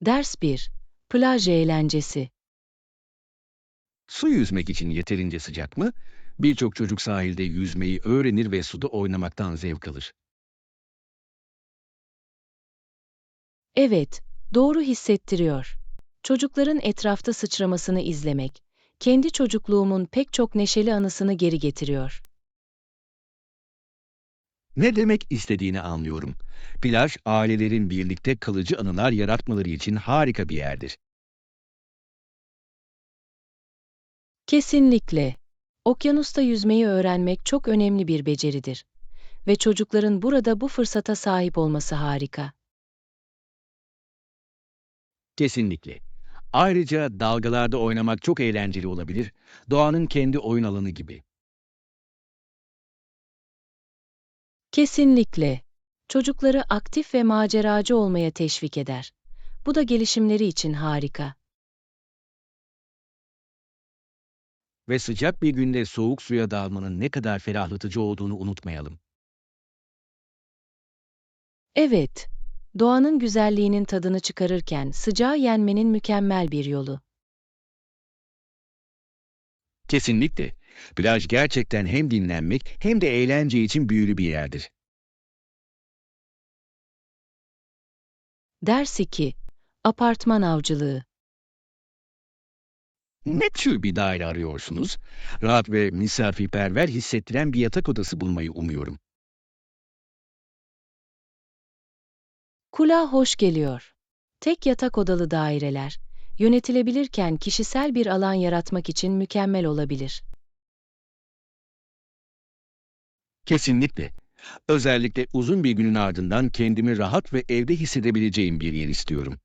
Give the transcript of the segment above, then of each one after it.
Ders 1. Plaj eğlencesi. Su yüzmek için yeterince sıcak mı? Birçok çocuk sahilde yüzmeyi öğrenir ve suda oynamaktan zevk alır. Evet, doğru hissettiriyor. Çocukların etrafta sıçramasını izlemek, kendi çocukluğumun pek çok neşeli anısını geri getiriyor. Ne demek istediğini anlıyorum. Plaj, ailelerin birlikte kalıcı anılar yaratmaları için harika bir yerdir. Kesinlikle. Okyanusta yüzmeyi öğrenmek çok önemli bir beceridir ve çocukların burada bu fırsata sahip olması harika. Kesinlikle. Ayrıca dalgalarda oynamak çok eğlenceli olabilir. Doğanın kendi oyun alanı gibi. Kesinlikle. Çocukları aktif ve maceracı olmaya teşvik eder. Bu da gelişimleri için harika. Ve sıcak bir günde soğuk suya dalmanın ne kadar ferahlatıcı olduğunu unutmayalım. Evet, doğanın güzelliğinin tadını çıkarırken sıcağı yenmenin mükemmel bir yolu. Kesinlikle. Plaj gerçekten hem dinlenmek hem de eğlence için büyülü bir yerdir. Ders 2. Apartman avcılığı. Ne tür bir daire arıyorsunuz? Rahat ve misafirperver hissettiren bir yatak odası bulmayı umuyorum. Kulağa hoş geliyor. Tek yatak odalı daireler, yönetilebilirken kişisel bir alan yaratmak için mükemmel olabilir. Kesinlikle. Özellikle uzun bir günün ardından kendimi rahat ve evde hissedebileceğim bir yer istiyorum.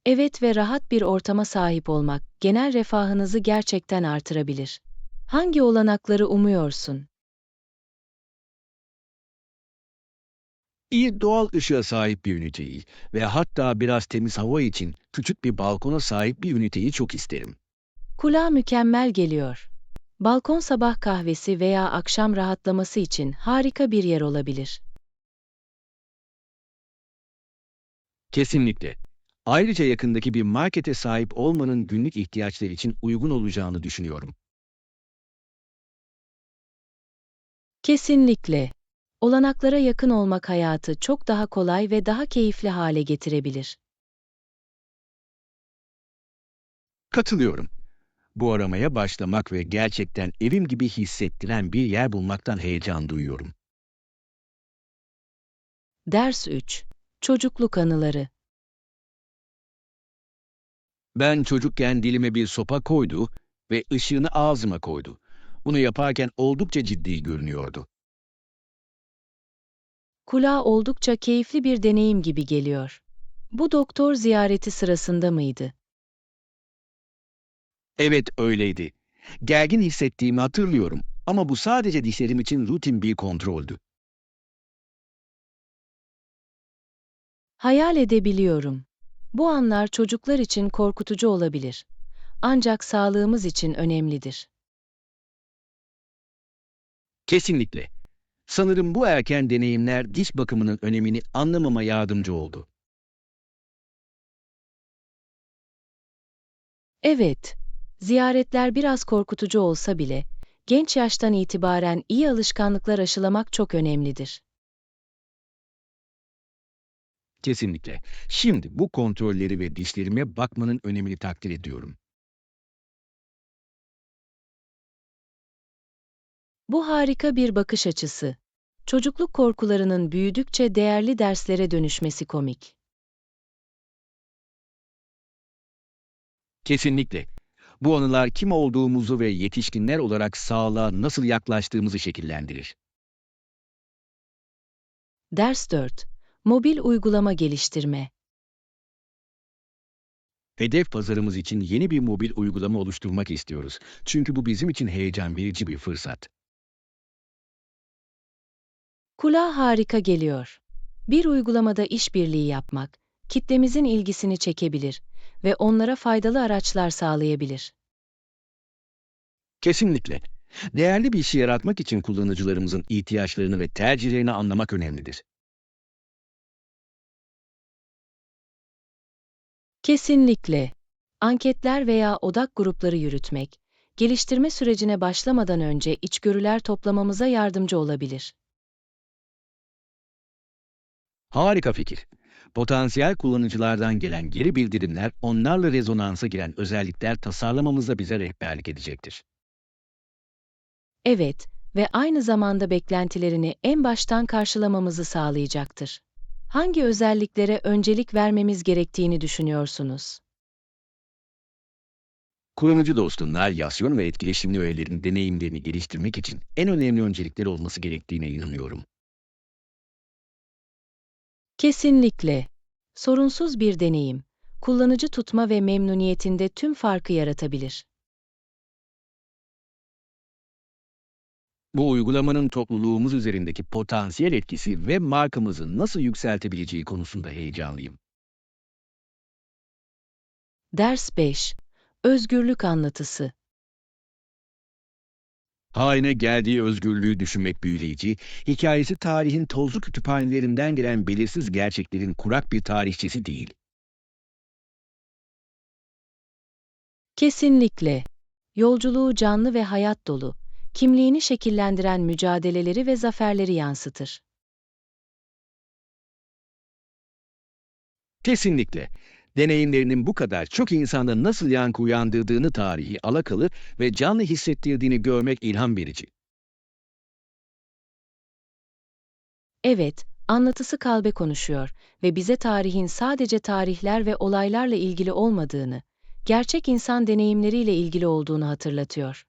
Evet ve rahat bir ortama sahip olmak, genel refahınızı gerçekten artırabilir. Hangi olanakları umuyorsun? İyi doğal ışığa sahip bir üniteyi ve hatta biraz temiz hava için küçük bir balkona sahip bir üniteyi çok isterim. Kulağa mükemmel geliyor. Balkon sabah kahvesi veya akşam rahatlaması için harika bir yer olabilir. Kesinlikle. Ayrıca yakındaki bir markete sahip olmanın günlük ihtiyaçlar için uygun olacağını düşünüyorum. Kesinlikle. Olanaklara yakın olmak hayatı çok daha kolay ve daha keyifli hale getirebilir. Katılıyorum. Bu aramaya başlamak ve gerçekten evim gibi hissettiren bir yer bulmaktan heyecan duyuyorum. Ders 3. Çocukluk anıları. Ben çocukken dilime bir sopa koydu ve ışığını ağzıma koydu. Bunu yaparken oldukça ciddi görünüyordu. Kulağa oldukça keyifli bir deneyim gibi geliyor. Bu doktor ziyareti sırasında mıydı? Evet öyleydi. Gergin hissettiğimi hatırlıyorum ama bu sadece dişlerim için rutin bir kontroldü. Hayal edebiliyorum. Bu anlar çocuklar için korkutucu olabilir. Ancak sağlığımız için önemlidir. Kesinlikle. Sanırım bu erken deneyimler diş bakımının önemini anlamama yardımcı oldu. Evet, ziyaretler biraz korkutucu olsa bile, genç yaştan itibaren iyi alışkanlıklar aşılamak çok önemlidir. Kesinlikle. Şimdi bu kontrolleri ve dişlerime bakmanın önemini takdir ediyorum. Bu harika bir bakış açısı. Çocukluk korkularının büyüdükçe değerli derslere dönüşmesi komik. Kesinlikle. Bu anılar kim olduğumuzu ve yetişkinler olarak sağlığa nasıl yaklaştığımızı şekillendirir. Ders 4. Mobil uygulama geliştirme. Hedef pazarımız için yeni bir mobil uygulama oluşturmak istiyoruz. Çünkü bu bizim için heyecan verici bir fırsat. Kulağa harika geliyor. Bir uygulamada işbirliği yapmak, kitlemizin ilgisini çekebilir ve onlara faydalı araçlar sağlayabilir. Kesinlikle. Değerli bir işi yaratmak için kullanıcılarımızın ihtiyaçlarını ve tercihlerini anlamak önemlidir. Kesinlikle. Anketler veya odak grupları yürütmek, geliştirme sürecine başlamadan önce içgörüler toplamamıza yardımcı olabilir. Harika fikir. Potansiyel kullanıcılardan gelen geri bildirimler, onlarla rezonansa giren özellikler tasarlamamızda bize rehberlik edecektir. Evet ve aynı zamanda beklentilerini en baştan karşılamamızı sağlayacaktır. Hangi özelliklere öncelik vermemiz gerektiğini düşünüyorsunuz? Kullanıcı dostu navigasyon ve etkileşimli öğelerin deneyimlerini geliştirmek için en önemli öncelikleri olması gerektiğine inanıyorum. Kesinlikle. Sorunsuz bir deneyim, kullanıcı tutma ve memnuniyetinde tüm farkı yaratabilir. Bu uygulamanın topluluğumuz üzerindeki potansiyel etkisi ve markamızı nasıl yükseltebileceği konusunda heyecanlıyım. Ders 5. Özgürlük anlatısı. Haline geldiği özgürlüğü düşünmek büyüleyici, hikayesi tarihin tozlu kütüphanelerinden gelen belirsiz gerçeklerin kurak bir tarihçesi değil. Kesinlikle. Yolculuğu canlı ve hayat dolu, kimliğini şekillendiren mücadeleleri ve zaferleri yansıtır. Kesinlikle. Deneyimlerinin bu kadar çok insanda nasıl yankı uyandırdığını tarihi alakalı ve canlı hissettirdiğini görmek ilham verici. Evet, anlatısı kalbe konuşuyor ve bize tarihin sadece tarihler ve olaylarla ilgili olmadığını, gerçek insan deneyimleriyle ilgili olduğunu hatırlatıyor.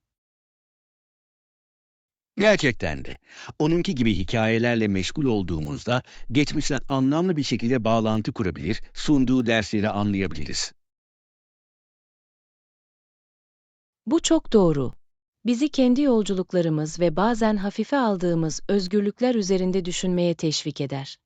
Gerçekten de. Onunki gibi hikayelerle meşgul olduğumuzda geçmişten anlamlı bir şekilde bağlantı kurabilir, sunduğu dersleri anlayabiliriz. Bu çok doğru. Bizi kendi yolculuklarımız ve bazen hafife aldığımız özgürlükler üzerinde düşünmeye teşvik eder.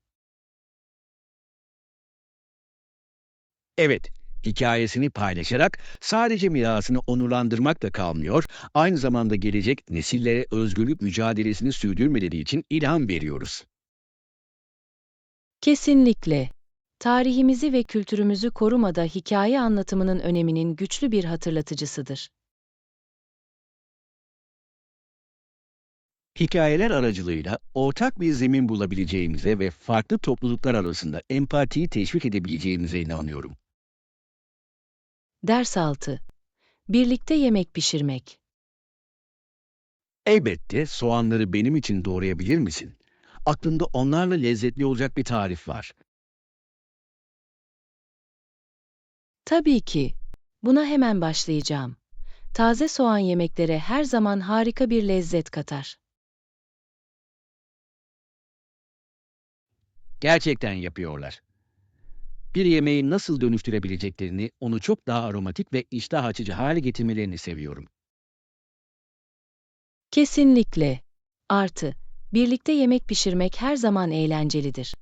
Evet, hikayesini paylaşarak sadece mirasını onurlandırmakla kalmıyor, aynı zamanda gelecek nesillere özgürlük mücadelesini sürdürmeleri için ilham veriyoruz. Kesinlikle. Tarihimizi ve kültürümüzü korumada hikaye anlatımının öneminin güçlü bir hatırlatıcısıdır. Hikayeler aracılığıyla ortak bir zemin bulabileceğimize ve farklı topluluklar arasında empatiyi teşvik edebileceğimize inanıyorum. Ders 6. Birlikte yemek pişirmek. Elbette soğanları benim için doğrayabilir misin? Aklımda onlarla lezzetli olacak bir tarif var. Tabii ki. Buna hemen başlayacağım. Taze soğan yemeklere her zaman harika bir lezzet katar. Gerçekten yapıyorlar. Bir yemeği nasıl dönüştürebileceklerini, onu çok daha aromatik ve iştah açıcı hale getirmelerini seviyorum. Kesinlikle. Artı, birlikte yemek pişirmek her zaman eğlencelidir.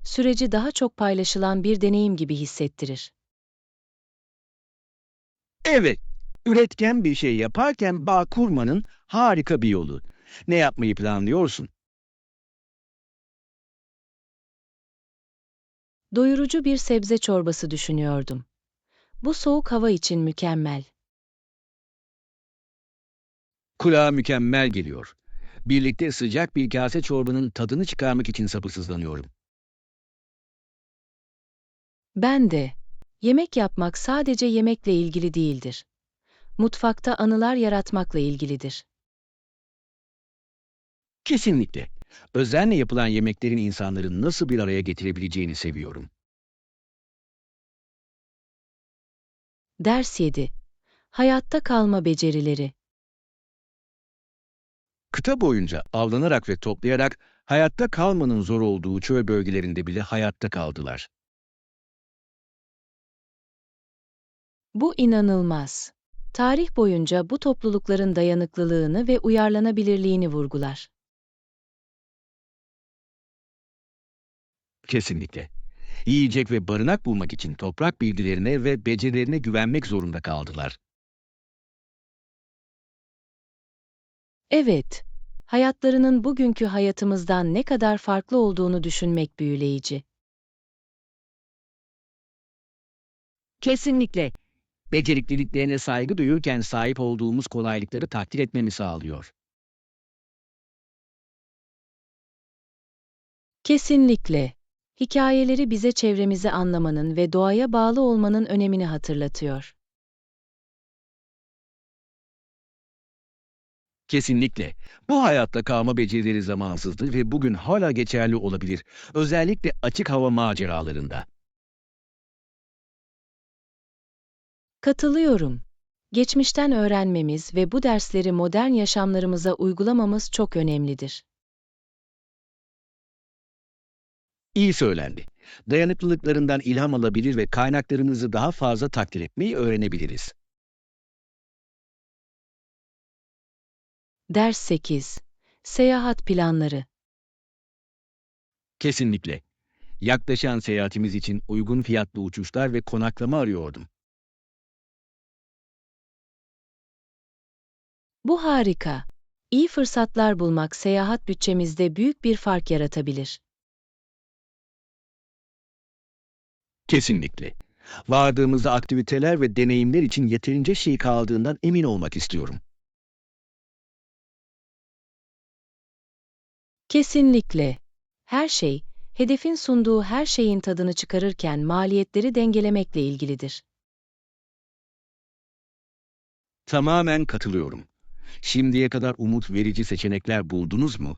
Süreci daha çok paylaşılan bir deneyim gibi hissettirir. Evet, üretken bir şey yaparken bağ kurmanın harika bir yolu. Ne yapmayı planlıyorsun? Doyurucu bir sebze çorbası düşünüyordum. Bu soğuk hava için mükemmel. Kulağa mükemmel geliyor. Birlikte sıcak bir kase çorbanın tadını çıkarmak için sabırsızlanıyorum. Ben de. Yemek yapmak sadece yemekle ilgili değildir. Mutfakta anılar yaratmakla ilgilidir. Kesinlikle. Özenle yapılan yemeklerin insanları nasıl bir araya getirebileceğini seviyorum. Ders 7. Hayatta kalma becerileri. Kıta boyunca avlanarak ve toplayarak hayatta kalmanın zor olduğu çöl bölgelerinde bile hayatta kaldılar. Bu inanılmaz. Tarih boyunca bu toplulukların dayanıklılığını ve uyarlanabilirliğini vurgular. Kesinlikle. Yiyecek ve barınak bulmak için toprak bilgilerine ve becerilerine güvenmek zorunda kaldılar. Evet, hayatlarının bugünkü hayatımızdan ne kadar farklı olduğunu düşünmek büyüleyici. Kesinlikle. Becerikliliklerine saygı duyurken sahip olduğumuz kolaylıkları takdir etmemi sağlıyor. Kesinlikle. Hikayeleri bize çevremizi anlamanın ve doğaya bağlı olmanın önemini hatırlatıyor. Kesinlikle. Bu hayatta kalma becerileri zamansızdır ve bugün hala geçerli olabilir. Özellikle açık hava maceralarında. Katılıyorum. Geçmişten öğrenmemiz ve bu dersleri modern yaşamlarımıza uygulamamız çok önemlidir. İyi söylendi. Dayanıklılıklarından ilham alabilir ve kaynaklarımızı daha fazla takdir etmeyi öğrenebiliriz. Ders 8. Seyahat planları. Kesinlikle. Yaklaşan seyahatimiz için uygun fiyatlı uçuşlar ve konaklama arıyordum. Bu harika. İyi fırsatlar bulmak seyahat bütçemizde büyük bir fark yaratabilir. Kesinlikle. Vardığımızda aktiviteler ve deneyimler için yeterince şey kaldığından emin olmak istiyorum. Kesinlikle. Her şey, hedefin sunduğu her şeyin tadını çıkarırken maliyetleri dengelemekle ilgilidir. Tamamen katılıyorum. Şimdiye kadar umut verici seçenekler buldunuz mu?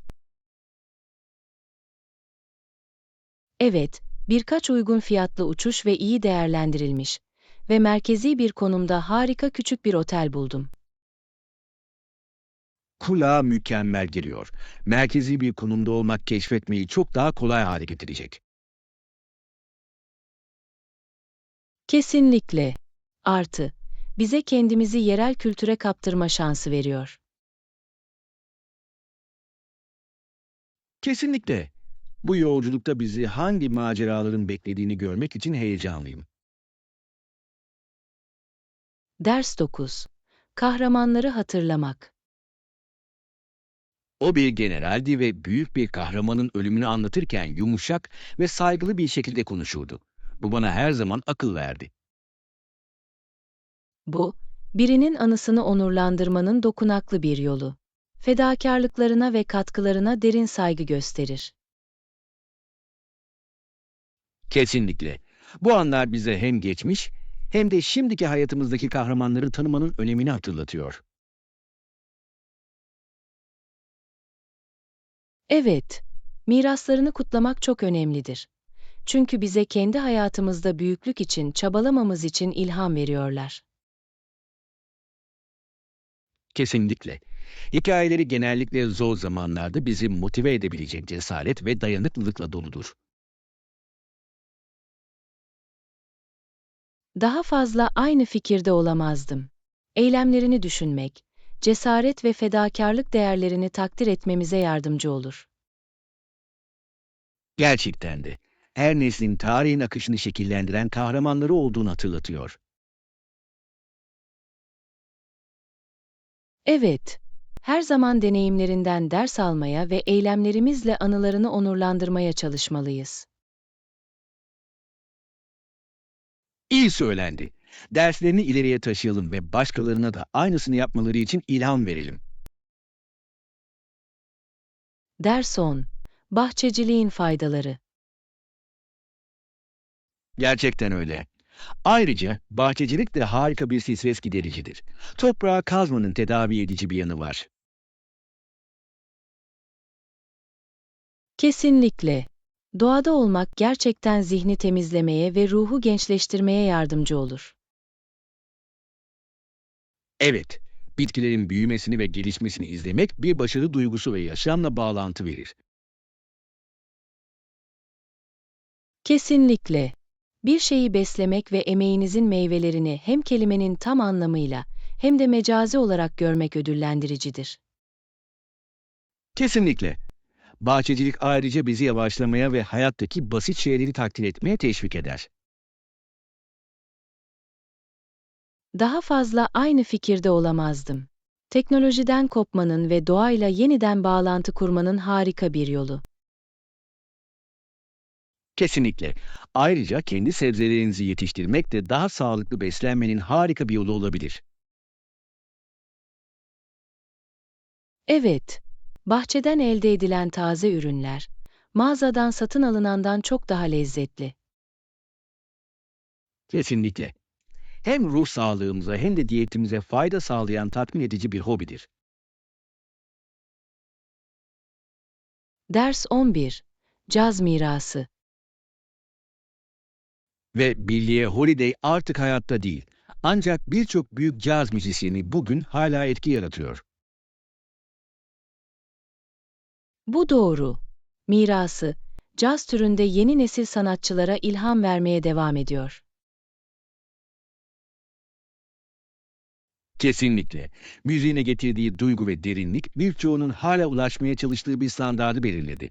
Evet, birkaç uygun fiyatlı uçuş ve iyi değerlendirilmiş ve merkezi bir konumda harika küçük bir otel buldum. Kulağa mükemmel geliyor. Merkezi bir konumda olmak keşfetmeyi çok daha kolay hale getirecek. Kesinlikle. Artı, bize kendimizi yerel kültüre kaptırma şansı veriyor. Kesinlikle. Bu yolculukta bizi hangi maceraların beklediğini görmek için heyecanlıyım. Ders 9. Kahramanları hatırlamak. O bir generaldi ve büyük bir kahramanın ölümünü anlatırken yumuşak ve saygılı bir şekilde konuşurdu. Bu bana her zaman akıl verdi. Bu, birinin anısını onurlandırmanın dokunaklı bir yolu. Fedakarlıklarına ve katkılarına derin saygı gösterir. Kesinlikle. Bu anlar bize hem geçmiş hem de şimdiki hayatımızdaki kahramanları tanımanın önemini hatırlatıyor. Evet, miraslarını kutlamak çok önemlidir. Çünkü bize kendi hayatımızda büyüklük için çabalamamız için ilham veriyorlar. Kesinlikle. Hikayeleri genellikle zor zamanlarda bizi motive edebilecek cesaret ve dayanıklılıkla doludur. Daha fazla aynı fikirde olamazdım. Eylemlerini düşünmek, cesaret ve fedakarlık değerlerini takdir etmemize yardımcı olur. Gerçekten de. Her neslin tarihin akışını şekillendiren kahramanları olduğunu hatırlatıyor. Evet, her zaman deneyimlerinden ders almaya ve eylemlerimizle anılarını onurlandırmaya çalışmalıyız. İyi söylendi. Derslerini ileriye taşıyalım ve başkalarına da aynısını yapmaları için ilham verelim. Ders 10. Bahçeciliğin faydaları. Gerçekten öyle. Ayrıca bahçecilik de harika bir stres gidericidir. Toprağı kazmanın tedavi edici bir yanı var. Kesinlikle. Doğada olmak gerçekten zihni temizlemeye ve ruhu gençleştirmeye yardımcı olur. Evet, bitkilerin büyümesini ve gelişmesini izlemek bir başarı duygusu ve yaşamla bağlantı verir. Kesinlikle. Bir şeyi beslemek ve emeğinizin meyvelerini hem kelimenin tam anlamıyla hem de mecazi olarak görmek ödüllendiricidir. Kesinlikle. Bahçecilik ayrıca bizi yavaşlamaya ve hayattaki basit şeyleri takdir etmeye teşvik eder. Daha fazla aynı fikirde olamazdım. Teknolojiden kopmanın ve doğayla yeniden bağlantı kurmanın harika bir yolu. Kesinlikle. Ayrıca kendi sebzelerinizi yetiştirmek de daha sağlıklı beslenmenin harika bir yolu olabilir. Evet, bahçeden elde edilen taze ürünler, mağazadan satın alınandan çok daha lezzetli. Kesinlikle. Hem ruh sağlığımıza hem de diyetimize fayda sağlayan tatmin edici bir hobidir. Ders 11. Caz mirası. Ve Billie Holiday artık hayatta değil. Ancak birçok büyük caz müzisyeni bugün hala etki yaratıyor. Bu doğru. Mirası, caz türünde yeni nesil sanatçılara ilham vermeye devam ediyor. Kesinlikle. Müziğine getirdiği duygu ve derinlik birçoğunun hala ulaşmaya çalıştığı bir standardı belirledi.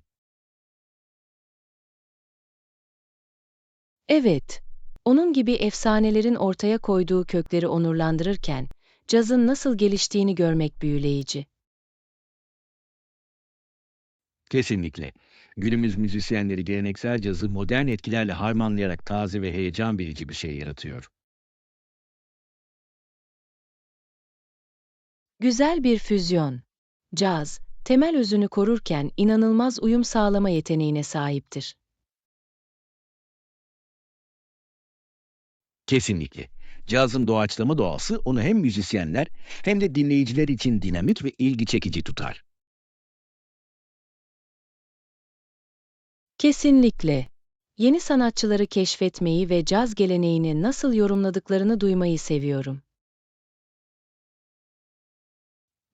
Evet, onun gibi efsanelerin ortaya koyduğu kökleri onurlandırırken, cazın nasıl geliştiğini görmek büyüleyici. Kesinlikle. Günümüz müzisyenleri geleneksel cazı modern etkilerle harmanlayarak taze ve heyecan verici bir şey yaratıyor. Güzel bir füzyon. Caz, temel özünü korurken inanılmaz uyum sağlama yeteneğine sahiptir. Kesinlikle. Cazın doğaçlama doğası onu hem müzisyenler hem de dinleyiciler için dinamik ve ilgi çekici tutar. Kesinlikle. Yeni sanatçıları keşfetmeyi ve caz geleneğini nasıl yorumladıklarını duymayı seviyorum.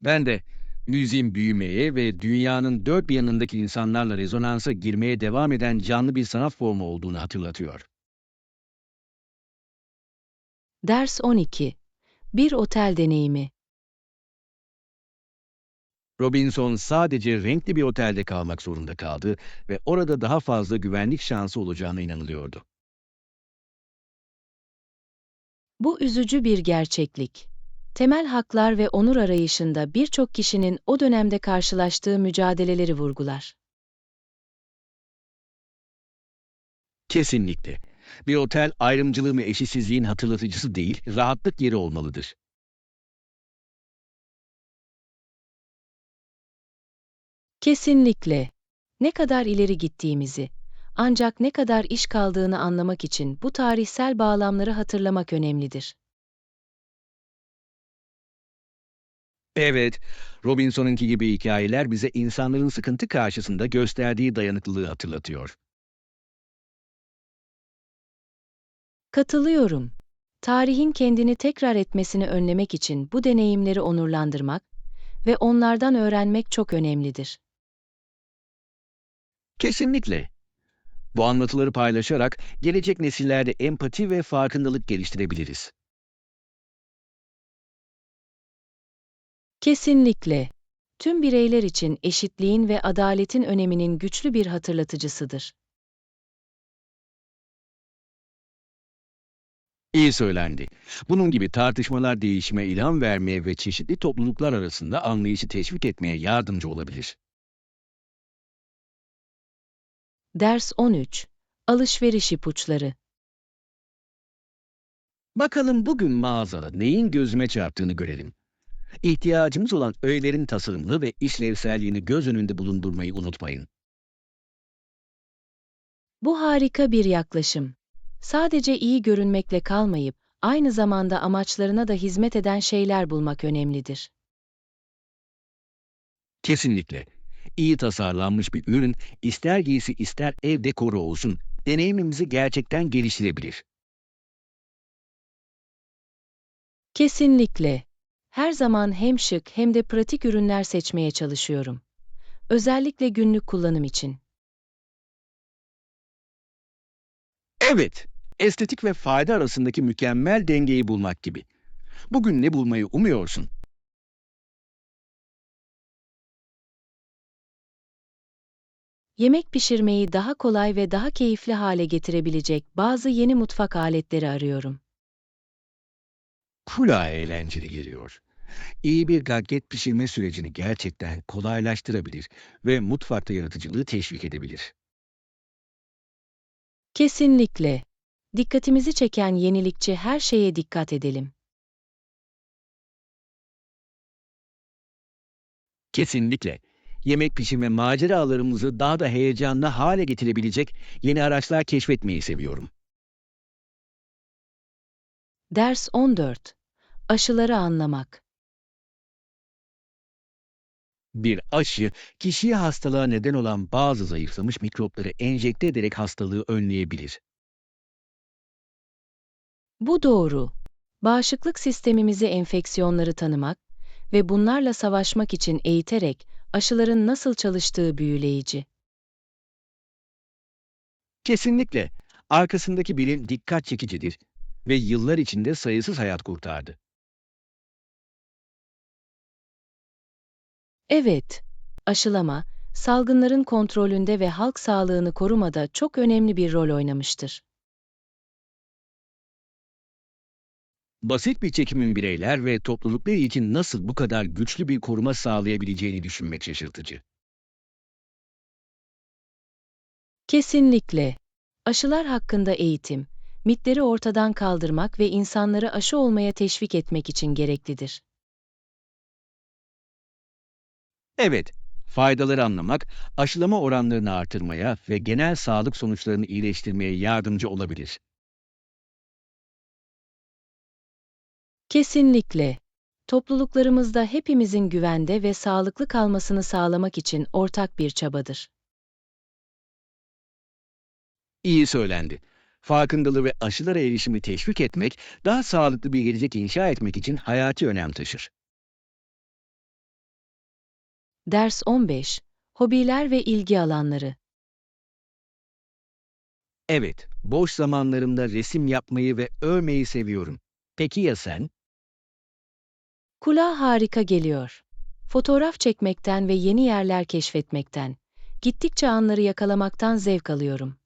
Ben de müziğin büyümeye ve dünyanın dört bir yanındaki insanlarla rezonansa girmeye devam eden canlı bir sanat formu olduğunu hatırlatıyor. Ders 12. Bir otel deneyimi. Robinson sadece renkli bir otelde kalmak zorunda kaldı ve orada daha fazla güvenlik şansı olacağına inanılıyordu. Bu üzücü bir gerçeklik. Temel haklar ve onur arayışında birçok kişinin o dönemde karşılaştığı mücadeleleri vurgular. Kesinlikle. Bir otel ayrımcılığın ve eşitsizliğin hatırlatıcısı değil, rahatlık yeri olmalıdır. Kesinlikle. Ne kadar ileri gittiğimizi, ancak ne kadar iş kaldığını anlamak için bu tarihsel bağlamları hatırlamak önemlidir. Evet, Robinson'unki gibi hikayeler bize insanların sıkıntı karşısında gösterdiği dayanıklılığı hatırlatıyor. Katılıyorum. Tarihin kendini tekrar etmesini önlemek için bu deneyimleri onurlandırmak ve onlardan öğrenmek çok önemlidir. Kesinlikle. Bu anlatıları paylaşarak gelecek nesillerde empati ve farkındalık geliştirebiliriz. Kesinlikle. Tüm bireyler için eşitliğin ve adaletin öneminin güçlü bir hatırlatıcısıdır. İyi söylendi. Bunun gibi tartışmalar değişime ilham vermeye ve çeşitli topluluklar arasında anlayışı teşvik etmeye yardımcı olabilir. Ders 13. Alışveriş ipuçları. Bakalım bugün mağazada neyin gözüme çarptığını görelim. İhtiyacımız olan öğelerin tasarımlı ve işlevselliğini göz önünde bulundurmayı unutmayın. Bu harika bir yaklaşım. Sadece iyi görünmekle kalmayıp, aynı zamanda amaçlarına da hizmet eden şeyler bulmak önemlidir. Kesinlikle. İyi tasarlanmış bir ürün, ister giysi ister ev dekoru olsun, deneyimimizi gerçekten geliştirebilir. Kesinlikle. Her zaman hem şık hem de pratik ürünler seçmeye çalışıyorum. Özellikle günlük kullanım için. Evet, estetik ve fayda arasındaki mükemmel dengeyi bulmak gibi. Bugün ne bulmayı umuyorsun? Yemek pişirmeyi daha kolay ve daha keyifli hale getirebilecek bazı yeni mutfak aletleri arıyorum. Kulağa eğlenceli geliyor. İyi bir gagget pişirme sürecini gerçekten kolaylaştırabilir ve mutfakta yaratıcılığı teşvik edebilir. Kesinlikle. Dikkatimizi çeken yenilikçi her şeye dikkat edelim. Kesinlikle. Yemek pişirme maceralarımızı daha da heyecanlı hale getirebilecek yeni araçlar keşfetmeyi seviyorum. Ders 14. Aşıları anlamak. Bir aşı, kişiye hastalığa neden olan bazı zayıflamış mikropları enjekte ederek hastalığı önleyebilir. Bu doğru. Bağışıklık sistemimizi enfeksiyonları tanımak ve bunlarla savaşmak için eğiterek aşıların nasıl çalıştığı büyüleyici. Kesinlikle. Arkasındaki bilim dikkat çekicidir ve yıllar içinde sayısız hayat kurtardı. Evet, aşılama, salgınların kontrolünde ve halk sağlığını korumada çok önemli bir rol oynamıştır. Basit bir çekimin bireyler ve topluluklar için nasıl bu kadar güçlü bir koruma sağlayabileceğini düşünmek şaşırtıcı. Kesinlikle. Aşılar hakkında eğitim, mitleri ortadan kaldırmak ve insanları aşı olmaya teşvik etmek için gereklidir. Evet, faydaları anlamak, aşılama oranlarını artırmaya ve genel sağlık sonuçlarını iyileştirmeye yardımcı olabilir. Kesinlikle. Topluluklarımızda hepimizin güvende ve sağlıklı kalmasını sağlamak için ortak bir çabadır. İyi söylendi. Farkındalığı ve aşılara erişimi teşvik etmek, daha sağlıklı bir gelecek inşa etmek için hayati önem taşır. Ders 15. Hobiler ve ilgi alanları. Evet, boş zamanlarımda resim yapmayı ve örmeyi seviyorum. Peki ya sen? Kulağa harika geliyor. Fotoğraf çekmekten ve yeni yerler keşfetmekten, gittikçe anları yakalamaktan zevk alıyorum.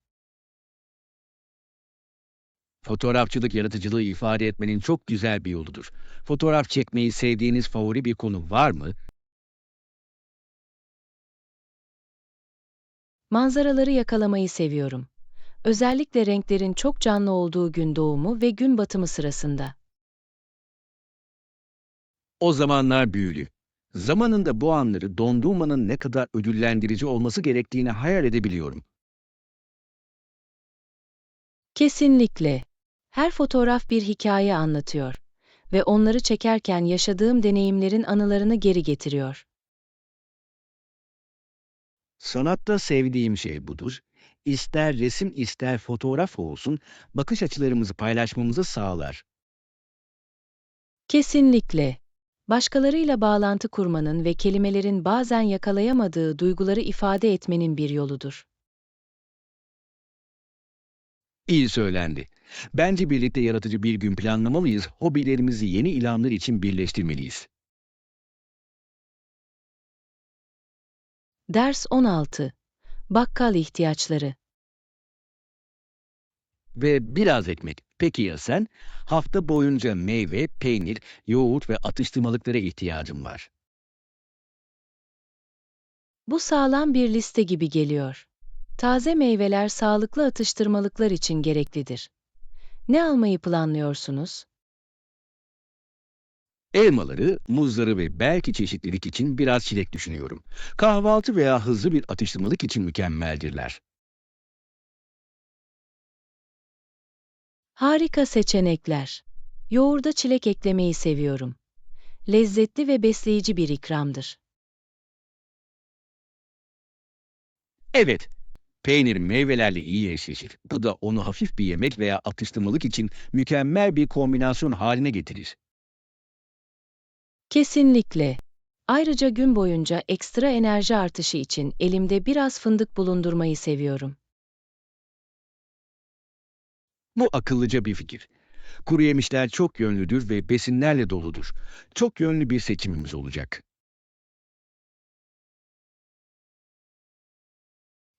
Fotoğrafçılık yaratıcılığı ifade etmenin çok güzel bir yoludur. Fotoğraf çekmeyi sevdiğiniz favori bir konu var mı? Manzaraları yakalamayı seviyorum. Özellikle renklerin çok canlı olduğu gün doğumu ve gün batımı sırasında. O zamanlar büyülü. Zamanında bu anları dondurmanın ne kadar ödüllendirici olması gerektiğini hayal edebiliyorum. Kesinlikle. Her fotoğraf bir hikaye anlatıyor ve onları çekerken yaşadığım deneyimlerin anılarını geri getiriyor. Sanatta sevdiğim şey budur. İster resim ister fotoğraf olsun, bakış açılarımızı paylaşmamızı sağlar. Kesinlikle. Başkalarıyla bağlantı kurmanın ve kelimelerin bazen yakalayamadığı duyguları ifade etmenin bir yoludur. İyi söylendi. Bence birlikte yaratıcı bir gün planlamalıyız, hobilerimizi yeni ilanlar için birleştirmeliyiz. Ders 16. Bakkal ihtiyaçları. Ve biraz ekmek. Peki ya sen? Hafta boyunca meyve, peynir, yoğurt ve atıştırmalıklara ihtiyacım var. Bu sağlam bir liste gibi geliyor. Taze meyveler sağlıklı atıştırmalıklar için gereklidir. Ne almayı planlıyorsunuz? Elmaları, muzları ve belki çeşitlilik için biraz çilek düşünüyorum. Kahvaltı veya hızlı bir atıştırmalık için mükemmeldirler. Harika seçenekler. Yoğurda çilek eklemeyi seviyorum. Lezzetli ve besleyici bir ikramdır. Evet, peynir meyvelerle iyi eşleşir. Bu da onu hafif bir yemek veya atıştırmalık için mükemmel bir kombinasyon haline getirir. Kesinlikle. Ayrıca gün boyunca ekstra enerji artışı için elimde biraz fındık bulundurmayı seviyorum. Bu akıllıca bir fikir. Kuru yemişler çok yönlüdür ve besinlerle doludur. Çok yönlü bir seçimimiz olacak.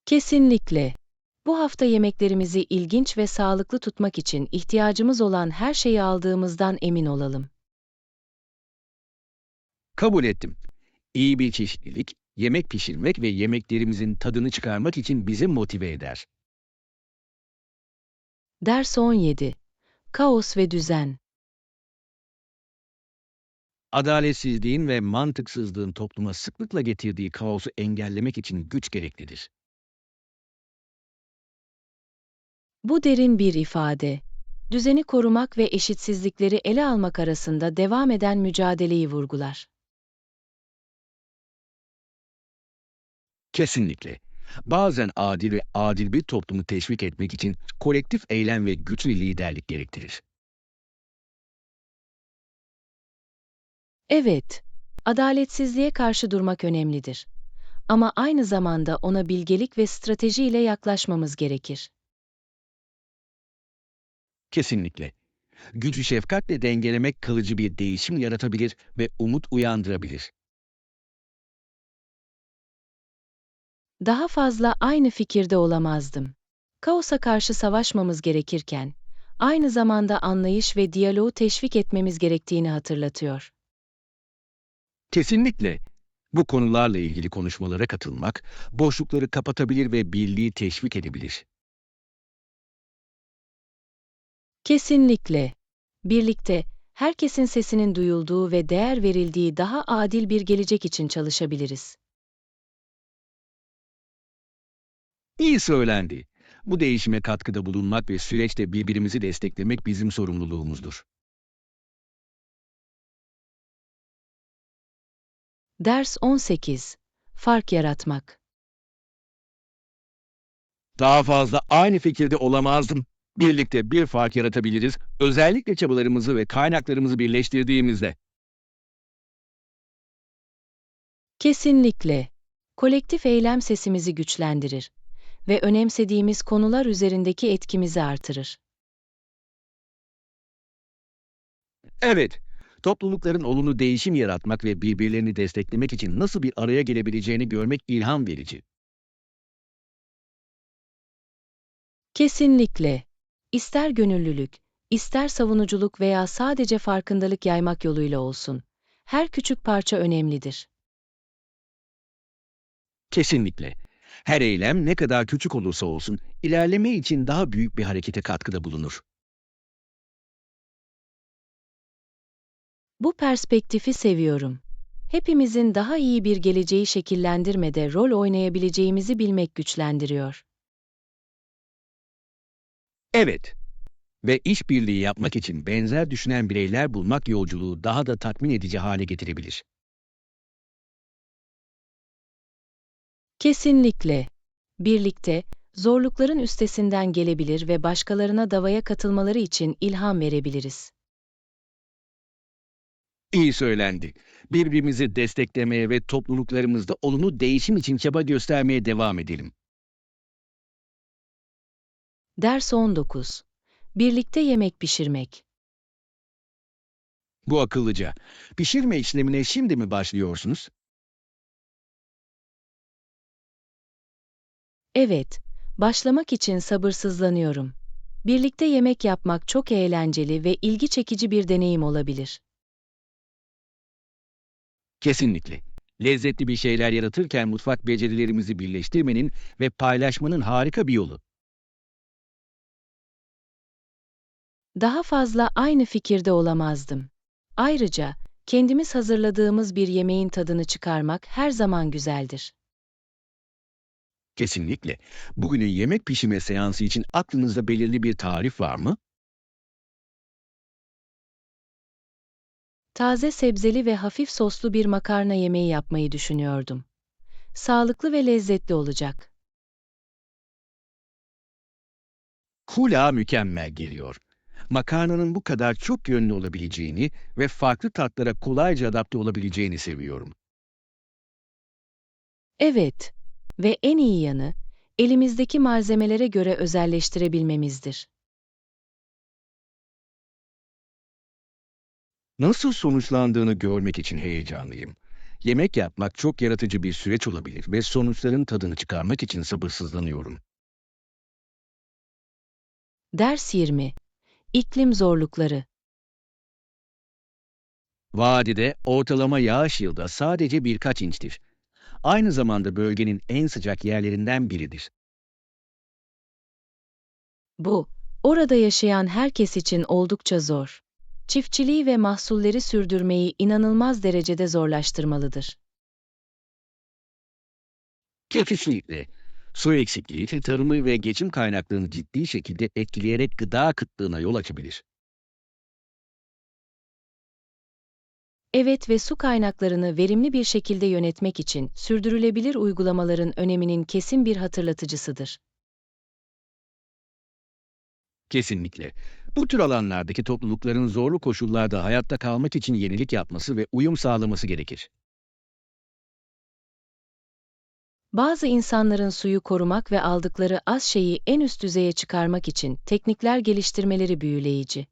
Kesinlikle. Bu hafta yemeklerimizi ilginç ve sağlıklı tutmak için ihtiyacımız olan her şeyi aldığımızdan emin olalım. Kabul ettim. İyi bir çeşitlilik, yemek pişirmek ve yemeklerimizin tadını çıkarmak için bizi motive eder. Ders 17. Kaos ve düzen. Adaletsizliğin ve mantıksızlığın topluma sıklıkla getirdiği kaosu engellemek için güç gereklidir. Bu derin bir ifade. Düzeni korumak ve eşitsizlikleri ele almak arasında devam eden mücadeleyi vurgular. Kesinlikle. Bazen adil ve adil bir toplumu teşvik etmek için kolektif eylem ve güçlü liderlik gerektirir. Evet, adaletsizliğe karşı durmak önemlidir. Ama aynı zamanda ona bilgelik ve stratejiyle yaklaşmamız gerekir. Kesinlikle. Gücü şefkatle dengelemek kalıcı bir değişim yaratabilir ve umut uyandırabilir. Daha fazla aynı fikirde olamazdım. Kaosa karşı savaşmamız gerekirken, aynı zamanda anlayış ve diyaloğu teşvik etmemiz gerektiğini hatırlatıyor. Kesinlikle. Bu konularla ilgili konuşmalara katılmak, boşlukları kapatabilir ve birliği teşvik edebilir. Kesinlikle. Birlikte, herkesin sesinin duyulduğu ve değer verildiği daha adil bir gelecek için çalışabiliriz. İyi söylendi. Bu değişime katkıda bulunmak ve süreçte birbirimizi desteklemek bizim sorumluluğumuzdur. Ders 18. Fark yaratmak. Daha fazla aynı fikirde olamazdım. Birlikte bir fark yaratabiliriz, özellikle çabalarımızı ve kaynaklarımızı birleştirdiğimizde. Kesinlikle. Kolektif eylem sesimizi güçlendirir ve önemsediğimiz konular üzerindeki etkimizi artırır. Evet, toplulukların olumlu değişim yaratmak ve birbirlerini desteklemek için nasıl bir araya gelebileceğini görmek ilham verici. Kesinlikle. İster gönüllülük, ister savunuculuk veya sadece farkındalık yaymak yoluyla olsun. Her küçük parça önemlidir. Kesinlikle. Her eylem ne kadar küçük olursa olsun, ilerleme için daha büyük bir harekete katkıda bulunur. Bu perspektifi seviyorum. Hepimizin daha iyi bir geleceği şekillendirmede rol oynayabileceğimizi bilmek güçlendiriyor. Evet, ve işbirliği yapmak için benzer düşünen bireyler bulmak yolculuğu daha da tatmin edici hale getirebilir. Kesinlikle. Birlikte, zorlukların üstesinden gelebilir ve başkalarına davaya katılmaları için ilham verebiliriz. İyi söylendi. Birbirimizi desteklemeye ve topluluklarımızda olumlu değişim için çaba göstermeye devam edelim. Ders 19. Birlikte yemek pişirmek. Bu akıllıca. Pişirme işlemine şimdi mi başlıyorsunuz? Evet, başlamak için sabırsızlanıyorum. Birlikte yemek yapmak çok eğlenceli ve ilgi çekici bir deneyim olabilir. Kesinlikle. Lezzetli bir şeyler yaratırken mutfak becerilerimizi birleştirmenin ve paylaşmanın harika bir yolu. Daha fazla aynı fikirde olamazdım. Ayrıca, kendimiz hazırladığımız bir yemeğin tadını çıkarmak her zaman güzeldir. Kesinlikle. Bugünün yemek pişirme seansı için aklınızda belirli bir tarif var mı? Taze sebzeli ve hafif soslu bir makarna yemeği yapmayı düşünüyordum. Sağlıklı ve lezzetli olacak. Kulağa mükemmel geliyor. Makarnanın bu kadar çok yönlü olabileceğini ve farklı tatlara kolayca adapte olabileceğini seviyorum. Evet, ve en iyi yanı, elimizdeki malzemelere göre özelleştirebilmemizdir. Nasıl sonuçlandığını görmek için heyecanlıyım. Yemek yapmak çok yaratıcı bir süreç olabilir ve sonuçların tadını çıkarmak için sabırsızlanıyorum. Ders 20. İklim zorlukları. Vadide ortalama yağış yılda sadece birkaç inçtir. Aynı zamanda bölgenin en sıcak yerlerinden biridir. Bu, Orada yaşayan herkes için oldukça zor. Çiftçiliği ve mahsulleri sürdürmeyi inanılmaz derecede zorlaştırmalıdır. Kesinlikle. Su eksikliği, tarımı ve geçim kaynaklarını ciddi şekilde etkileyerek gıda kıtlığına yol açabilir. Evet ve su kaynaklarını verimli bir şekilde yönetmek için sürdürülebilir uygulamaların öneminin kesin bir hatırlatıcısıdır. Kesinlikle. Bu tür alanlardaki toplulukların zorlu koşullarda hayatta kalmak için yenilik yapması ve uyum sağlaması gerekir. Bazı insanların suyu korumak ve aldıkları az şeyi en üst düzeye çıkarmak için teknikler geliştirmeleri büyüleyici.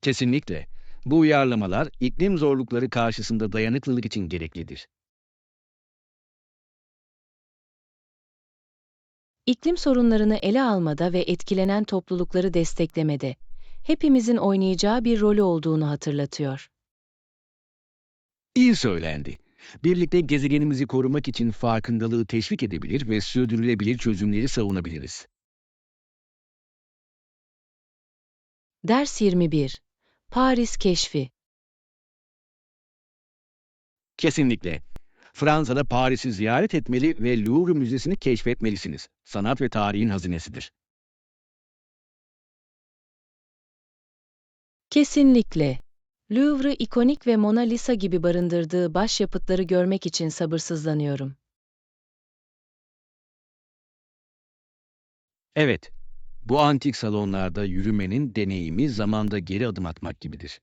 Kesinlikle. Bu uyarlamalar iklim zorlukları karşısında dayanıklılık için gereklidir. İklim sorunlarını ele almada ve etkilenen toplulukları desteklemede hepimizin oynayacağı bir rolü olduğunu hatırlatıyor. İyi söylendi. Birlikte gezegenimizi korumak için farkındalığı teşvik edebilir ve sürdürülebilir çözümleri savunabiliriz. Ders 21. Paris Keşfi. Kesinlikle. Fransa'da Paris'i ziyaret etmeli ve Louvre Müzesi'ni keşfetmelisiniz. Sanat ve tarihin hazinesidir. Kesinlikle. Louvre ikonik ve Mona Lisa gibi barındırdığı başyapıtları görmek için sabırsızlanıyorum. Evet, bu antik salonlarda yürümenin deneyimi zamanda geri adım atmak gibidir.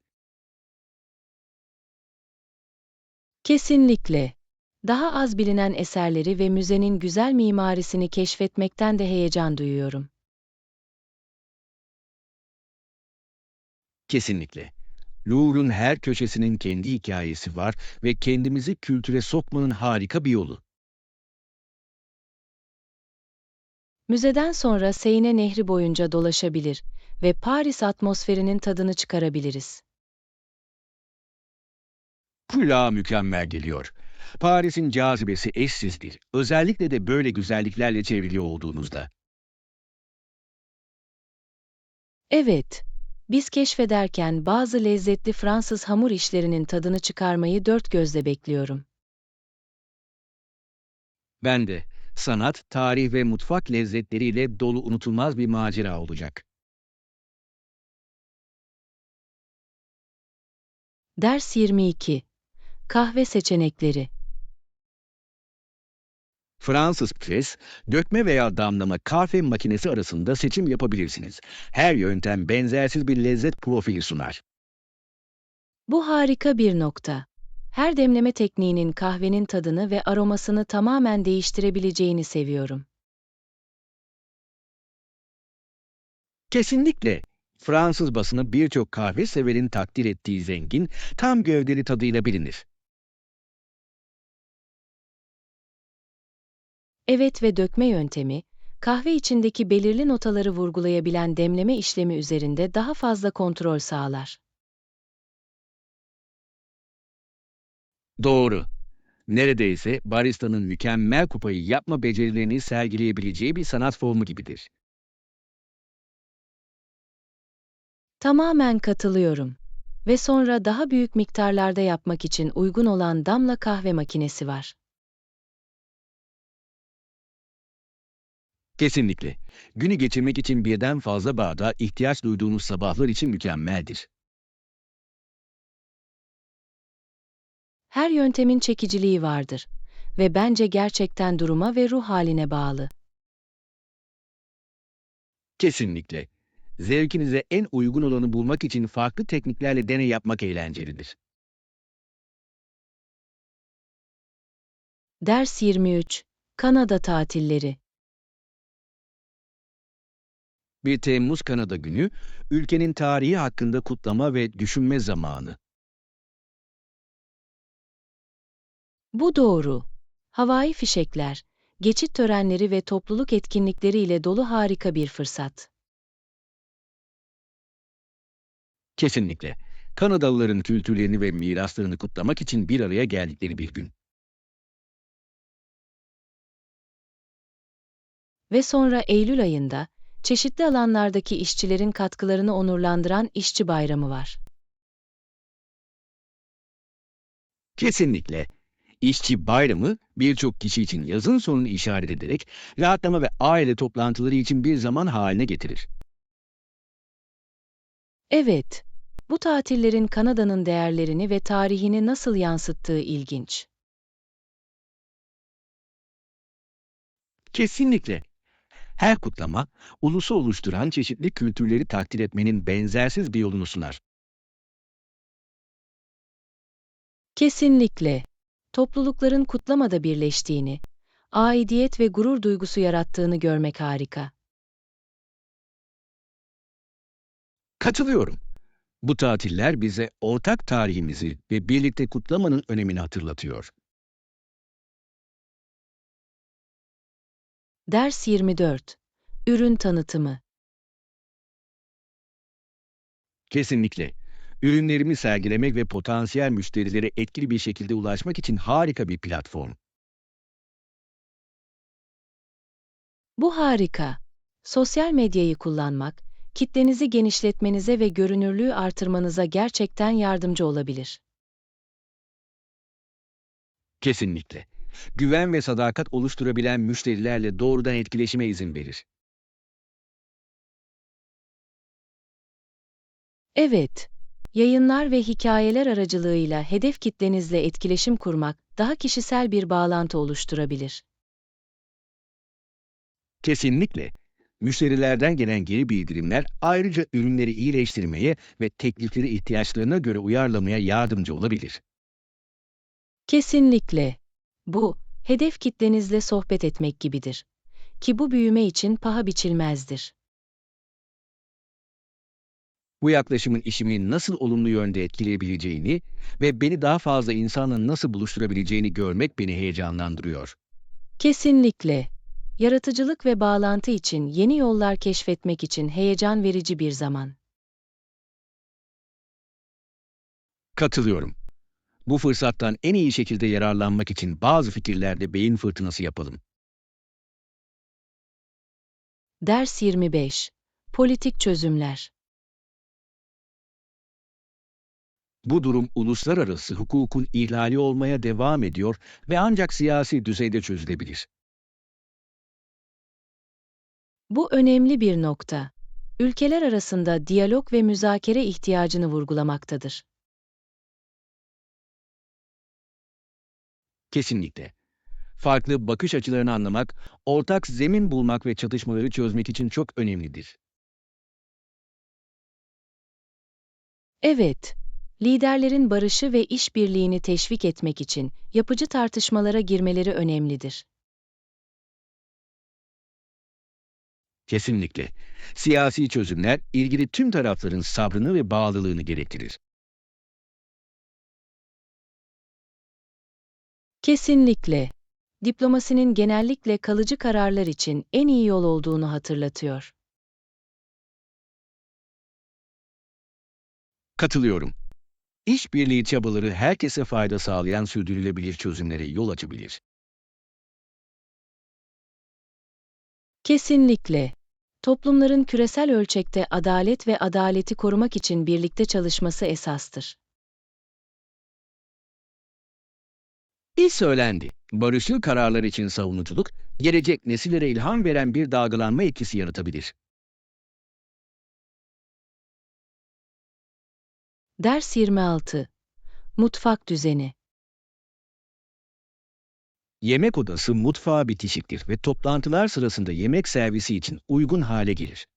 Kesinlikle. Daha az bilinen eserleri ve müzenin güzel mimarisini keşfetmekten de heyecan duyuyorum. Kesinlikle. Louvre'un her köşesinin kendi hikayesi var ve kendimizi kültüre sokmanın harika bir yolu. Müzeden sonra Seine Nehri boyunca dolaşabilir ve Paris atmosferinin tadını çıkarabiliriz. Kulağa mükemmel geliyor. Paris'in cazibesi eşsizdir. Özellikle de böyle güzelliklerle çevrili olduğunuzda. Evet, biz keşfederken bazı lezzetli Fransız hamur işlerinin tadını çıkarmayı dört gözle bekliyorum. Ben de sanat, tarih ve mutfak lezzetleriyle dolu unutulmaz bir macera olacak. Ders 22. Kahve seçenekleri. Fransız pres, dökme veya damlama kahve makinesi arasında seçim yapabilirsiniz. Her yöntem benzersiz bir lezzet profili sunar. Bu harika bir nokta. Her demleme tekniğinin kahvenin tadını ve aromasını tamamen değiştirebileceğini seviyorum. Kesinlikle. Fransız basını birçok kahve severin takdir ettiği zengin, tam gövdeli tadıyla bilinir. Evet ve dökme yöntemi, kahve içindeki belirli notaları vurgulayabilen demleme işlemi üzerinde daha fazla kontrol sağlar. Doğru. Neredeyse baristanın mükemmel kupayı yapma becerilerini sergileyebileceği bir sanat formu gibidir. Tamamen katılıyorum. Ve sonra daha büyük miktarlarda yapmak için uygun olan damla kahve makinesi var. Kesinlikle. Günü geçirmek için birden fazla bardağa ihtiyaç duyduğunuz sabahlar için mükemmeldir. Her yöntemin çekiciliği vardır ve bence gerçekten duruma ve ruh haline bağlı. Kesinlikle. Zevkinize en uygun olanı bulmak için farklı tekniklerle deney yapmak eğlencelidir. Ders 23. Kanada tatilleri. 1 Temmuz Kanada Günü, ülkenin tarihi hakkında kutlama ve düşünme zamanı. Bu doğru. Havai fişekler, geçit törenleri ve topluluk etkinlikleri ile dolu harika bir fırsat. Kesinlikle. Kanadalıların kültürlerini ve miraslarını kutlamak için bir araya geldikleri bir gün. Ve sonra Eylül ayında, çeşitli alanlardaki işçilerin katkılarını onurlandıran işçi bayramı var. Kesinlikle. İşçi bayramı birçok kişi için yazın sonunu işaret ederek rahatlama ve aile toplantıları için bir zaman haline getirir. Evet, bu tatillerin Kanada'nın değerlerini ve tarihini nasıl yansıttığı ilginç. Kesinlikle. Her kutlama, ulusu oluşturan çeşitli kültürleri takdir etmenin benzersiz bir yolunu sunar. Kesinlikle. Toplulukların kutlamada birleştiğini, aidiyet ve gurur duygusu yarattığını görmek harika. Katılıyorum. Bu tatiller bize ortak tarihimizi ve birlikte kutlamanın önemini hatırlatıyor. Ders 24. Ürün tanıtımı. Kesinlikle. Ürünlerimi sergilemek ve potansiyel müşterilere etkili bir şekilde ulaşmak için harika bir platform. Bu harika. Sosyal medyayı kullanmak, kitlenizi genişletmenize ve görünürlüğü artırmanıza gerçekten yardımcı olabilir. Kesinlikle. Güven ve sadakat oluşturabilen müşterilerle doğrudan etkileşime izin verir. Evet, yayınlar ve hikayeler aracılığıyla hedef kitlenizle etkileşim kurmak, daha kişisel bir bağlantı oluşturabilir. Kesinlikle. Müşterilerden gelen geri bildirimler ayrıca ürünleri iyileştirmeye ve teklifleri ihtiyaçlarına göre uyarlamaya yardımcı olabilir. Kesinlikle. Bu, hedef kitlenizle sohbet etmek gibidir. Ki bu büyüme için paha biçilmezdir. Bu yaklaşımın işimi nasıl olumlu yönde etkileyebileceğini ve beni daha fazla insanla nasıl buluşturabileceğini görmek beni heyecanlandırıyor. Kesinlikle. Yaratıcılık ve bağlantı için yeni yollar keşfetmek için heyecan verici bir zaman. Katılıyorum. Bu fırsattan en iyi şekilde yararlanmak için bazı fikirlerde beyin fırtınası yapalım. Ders 25. Politik çözümler. Bu durum uluslararası hukukun ihlali olmaya devam ediyor ve ancak siyasi düzeyde çözülebilir. Bu önemli bir nokta. Ülkeler arasında diyalog ve müzakere ihtiyacını vurgulamaktadır. Kesinlikle. Farklı bakış açılarını anlamak, ortak zemin bulmak ve çatışmaları çözmek için çok önemlidir. Evet, liderlerin barışı ve işbirliğini teşvik etmek için yapıcı tartışmalara girmeleri önemlidir. Kesinlikle. Siyasi çözümler ilgili tüm tarafların sabrını ve bağlılığını gerektirir. Kesinlikle. Diplomasinin genellikle kalıcı kararlar için en iyi yol olduğunu hatırlatıyor. Katılıyorum. İşbirliği çabaları herkese fayda sağlayan sürdürülebilir çözümlere yol açabilir. Kesinlikle. Toplumların küresel ölçekte adalet ve adaleti korumak için birlikte çalışması esastır. İyi söylendi. Barışçıl kararlar için savunuculuk, gelecek nesillere ilham veren bir dalgalanma etkisi yaratabilir. Ders 26. Mutfak düzeni. Yemek odası mutfağa bitişiktir ve toplantılar sırasında yemek servisi için uygun hale gelir.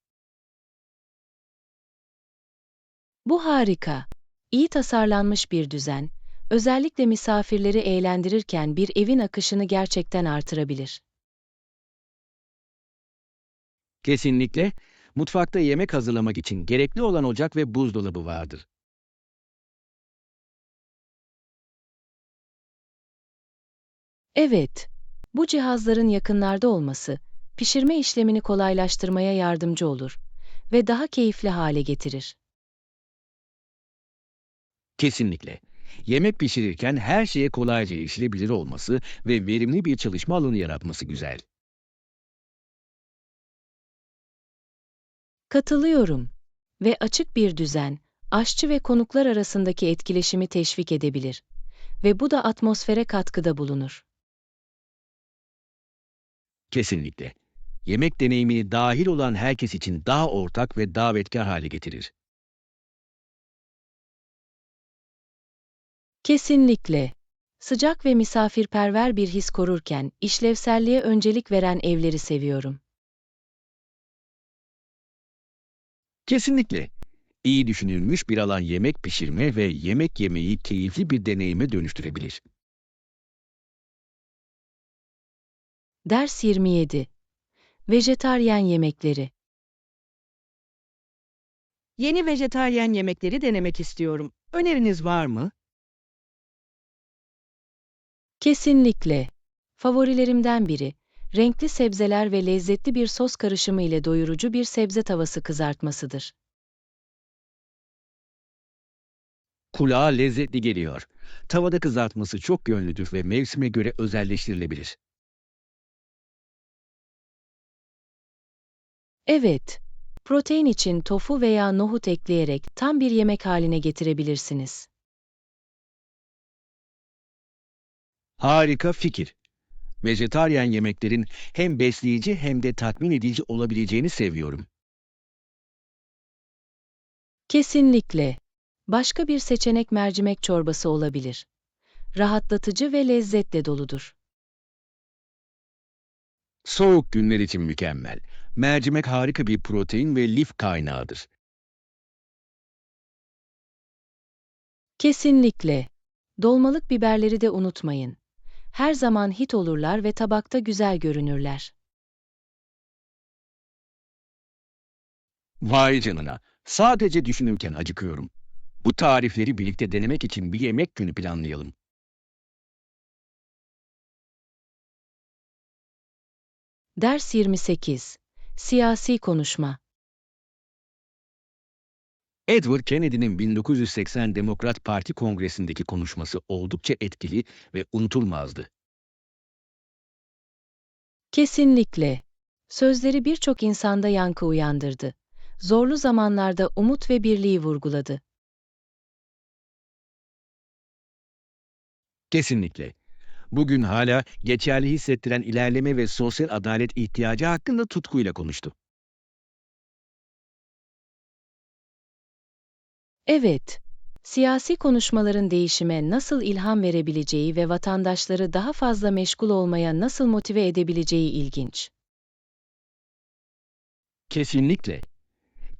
Bu harika. İyi tasarlanmış bir düzen, özellikle misafirleri eğlendirirken bir evin akışını gerçekten artırabilir. Kesinlikle, mutfakta yemek hazırlamak için gerekli olan ocak ve buzdolabı vardır. Evet, bu cihazların yakınlarda olması, pişirme işlemini kolaylaştırmaya yardımcı olur ve daha keyifli hale getirir. Kesinlikle. Yemek pişirirken her şeye kolayca erişilebilir olması ve verimli bir çalışma alanı yaratması güzel. Katılıyorum. Ve açık bir düzen, aşçı ve konuklar arasındaki etkileşimi teşvik edebilir. Ve bu da atmosfere katkıda bulunur. Kesinlikle. Yemek deneyimini dahil olan herkes için daha ortak ve davetkar hale getirir. Kesinlikle. Sıcak ve misafirperver bir his korurken işlevselliğe öncelik veren evleri seviyorum. Kesinlikle. İyi düşünülmüş bir alan yemek pişirme ve yemek yemeyi keyifli bir deneyime dönüştürebilir. Ders 27. Vejetaryen yemekleri. Yeni vejetaryen yemekleri denemek istiyorum. Öneriniz var mı? Kesinlikle. Favorilerimden biri, renkli sebzeler ve lezzetli bir sos karışımı ile doyurucu bir sebze tavası kızartmasıdır. Kulağa lezzetli geliyor. Tavada kızartması çok yönlüdür ve mevsime göre özelleştirilebilir. Evet, protein için tofu veya nohut ekleyerek tam bir yemek haline getirebilirsiniz. Harika fikir. Vejetaryen yemeklerin hem besleyici hem de tatmin edici olabileceğini seviyorum. Kesinlikle. Başka bir seçenek mercimek çorbası olabilir. Rahatlatıcı ve lezzetle doludur. Soğuk günler için mükemmel. Mercimek harika bir protein ve lif kaynağıdır. Kesinlikle. Dolmalık biberleri de unutmayın. Her zaman hit olurlar ve tabakta güzel görünürler. Vay canına. Sadece düşünürken acıkıyorum. Bu tarifleri birlikte denemek için bir yemek günü planlayalım. Ders 28. Siyasi konuşma. Edward Kennedy'nin 1980 Demokrat Parti Kongresi'ndeki konuşması oldukça etkili ve unutulmazdı. Kesinlikle. Sözleri birçok insanda yankı uyandırdı. Zorlu zamanlarda umut ve birliği vurguladı. Kesinlikle. Bugün hala geçerli hissettiren ilerleme ve sosyal adalet ihtiyacı hakkında tutkuyla konuştu. Evet, siyasi konuşmaların değişime nasıl ilham verebileceği ve vatandaşları daha fazla meşgul olmaya nasıl motive edebileceği ilginç. Kesinlikle.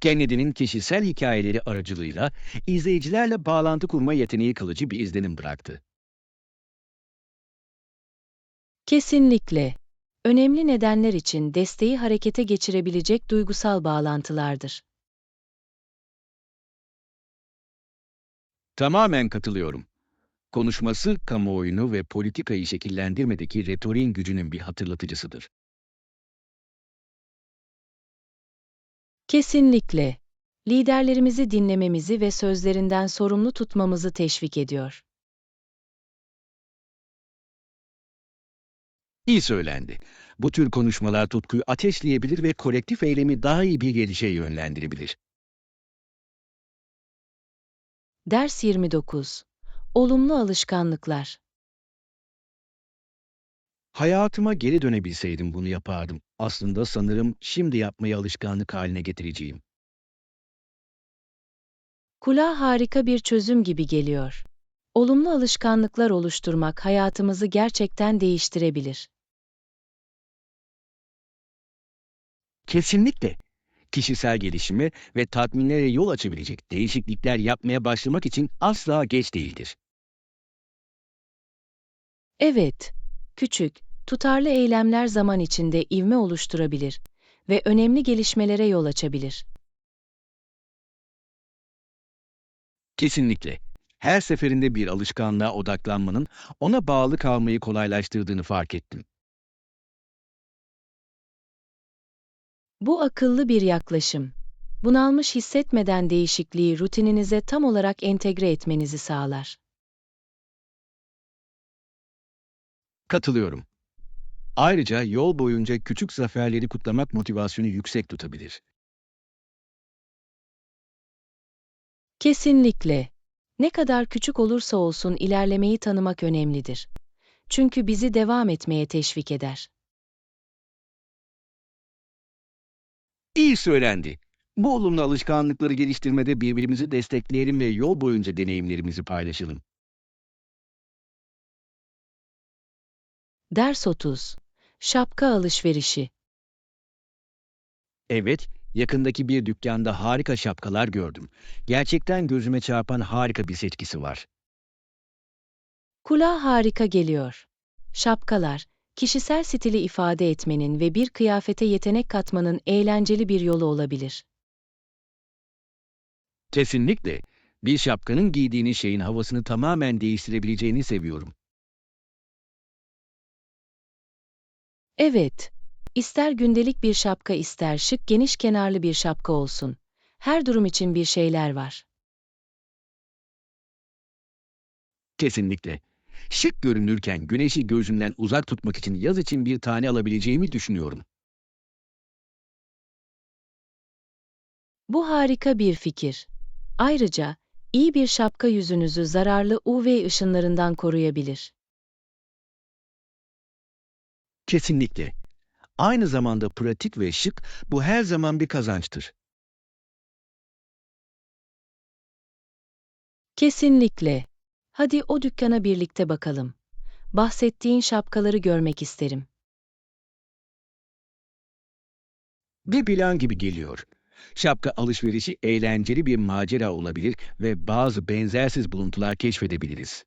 Kennedy'nin kişisel hikayeleri aracılığıyla izleyicilerle bağlantı kurma yeteneği kalıcı bir izlenim bıraktı. Kesinlikle. Önemli nedenler için desteği harekete geçirebilecek duygusal bağlantılardır. Tamamen katılıyorum. Konuşması, kamuoyunu ve politikayı şekillendirmedeki retoriğin gücünün bir hatırlatıcısıdır. Kesinlikle. Liderlerimizi dinlememizi ve sözlerinden sorumlu tutmamızı teşvik ediyor. İyi söylendi. Bu tür konuşmalar tutkuyu ateşleyebilir ve kolektif eylemi daha iyi bir gelişe yönlendirebilir. Ders 29. Olumlu alışkanlıklar. Hayatıma geri dönebilseydim bunu yapardım. Aslında sanırım şimdi yapmayı alışkanlık haline getireceğim. Kulağa harika bir çözüm gibi geliyor. Olumlu alışkanlıklar oluşturmak hayatımızı gerçekten değiştirebilir. Kesinlikle. Kişisel gelişime ve tatminlere yol açabilecek değişiklikler yapmaya başlamak için asla geç değildir. Evet, küçük, tutarlı eylemler zaman içinde ivme oluşturabilir ve önemli gelişmelere yol açabilir. Kesinlikle. Her seferinde bir alışkanlığa odaklanmanın ona bağlı kalmayı kolaylaştırdığını fark ettim. Bu akıllı bir yaklaşım. Bunalmış hissetmeden değişikliği rutininize tam olarak entegre etmenizi sağlar. Katılıyorum. Ayrıca yol boyunca küçük zaferleri kutlamak motivasyonu yüksek tutabilir. Kesinlikle. Ne kadar küçük olursa olsun ilerlemeyi tanımak önemlidir. Çünkü bizi devam etmeye teşvik eder. İyi söylendi. Bu olumlu alışkanlıkları geliştirmede birbirimizi destekleyelim ve yol boyunca deneyimlerimizi paylaşalım. Ders 30. Şapka alışverişi. Evet, yakındaki bir dükkanda harika şapkalar gördüm. Gerçekten gözüme çarpan harika bir seçkisi var. Kulağa harika geliyor. Şapkalar, kişisel stili ifade etmenin ve bir kıyafete yetenek katmanın eğlenceli bir yolu olabilir. Kesinlikle. Bir şapkanın giydiğiniz şeyin havasını tamamen değiştirebileceğini seviyorum. Evet, ister gündelik bir şapka ister şık geniş kenarlı bir şapka olsun. Her durum için bir şeyler var. Kesinlikle. Şık görünürken güneşi gözümden uzak tutmak için yaz için bir tane alabileceğimi düşünüyorum. Bu harika bir fikir. Ayrıca, iyi bir şapka yüzünüzü zararlı UV ışınlarından koruyabilir. Kesinlikle. Aynı zamanda pratik ve şık, bu her zaman bir kazançtır. Kesinlikle. Hadi o dükkana birlikte bakalım. Bahsettiğin şapkaları görmek isterim. Bir plan gibi geliyor. Şapka alışverişi eğlenceli bir macera olabilir ve bazı benzersiz buluntular keşfedebiliriz.